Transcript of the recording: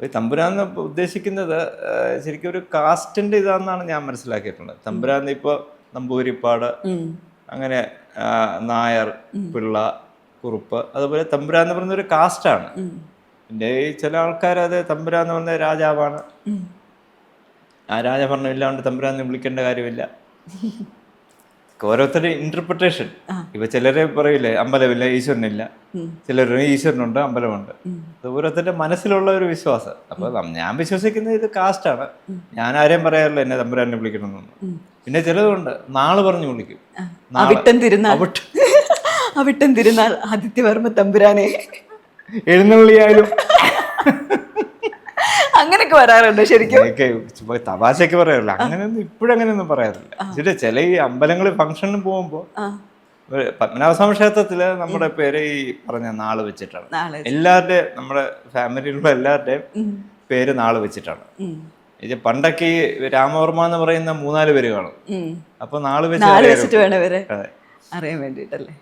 ഈ തമ്പുരാന്ന് ഉദ്ദേശിക്കുന്നത് ശരിക്കും ഒരു കാസ്റ്റിന്റെ ഇതാണെന്നാണ് ഞാൻ മനസ്സിലാക്കിയിട്ടുള്ളത്. തമ്പുരാന്ന് ഇപ്പോൾ നമ്പൂതിരിപ്പാട്, അങ്ങനെ നായർ, പിള്ള, കുറുപ്പ്, അതുപോലെ തമ്പുരാന്ന് പറയുന്ന ഒരു കാസ്റ്റാണ്. പിന്നെ ഈ ചില ആൾക്കാർ അത് തമ്പുരാന്ന് പറഞ്ഞ രാജാവാണ്, ആ രാജഭരണം ഇല്ലാണ്ട് തമ്പുരാന്ന് വിളിക്കേണ്ട കാര്യമില്ല. ഓരോരുത്തരുടെ ഇന്റർപ്രിട്ടേഷൻ. ഇപ്പൊ ചിലരെ പറയില്ലേ അമ്പലമില്ല ഈശ്വരനില്ല, ചിലർ ഈശ്വരനുണ്ട് അമ്പലമുണ്ട്. അത് ഓരോരുത്തരുടെ മനസ്സിലുള്ള ഒരു വിശ്വാസം. അപ്പൊ ഞാൻ വിശ്വസിക്കുന്നത് ഇത് കാസ്റ്റാണ്. ഞാൻ ആരെയും പറയാറില്ല എന്നെ തമ്പുരാനെ വിളിക്കണമെന്നൊന്നും. പിന്നെ ചിലതുണ്ട് നാള് പറഞ്ഞു വിളിക്കും. അവിട്ടം തിരുനാൾ ആദിത്യവർമ്മ തമ്പുരാനെ എഴുന്നള്ളിയായാലും അങ്ങനെയൊക്കെ വരാറുണ്ട് ശരിക്കും. തമാശയൊക്കെ പറയാറില്ല, അങ്ങനെയൊന്നും ഇപ്പോഴങ്ങനെയൊന്നും പറയാറില്ല. ഇതിന്റെ ചില ഈ അമ്പലങ്ങളിൽ ഫംഗ്ഷന് പോകുമ്പോ പത്മനാഭസ്വാമി ക്ഷേത്രത്തില് നമ്മുടെ പേര് ഈ പറഞ്ഞ നാള് വെച്ചിട്ടാണ്. എല്ലാവരുടെയും നമ്മുടെ ഫാമിലിയിലുള്ള എല്ലാവരുടെയും പേര് നാള് വെച്ചിട്ടാണ്. ഇത് പണ്ടൊക്കെ ഈ രാമവർമ്മ എന്ന് പറയുന്ന 3-4 പേര് കാണും. അപ്പൊ നാള് വെച്ചിട്ട് വേണം ഇവരെ അറിയാൻ വേണ്ടിട്ടല്ലേ.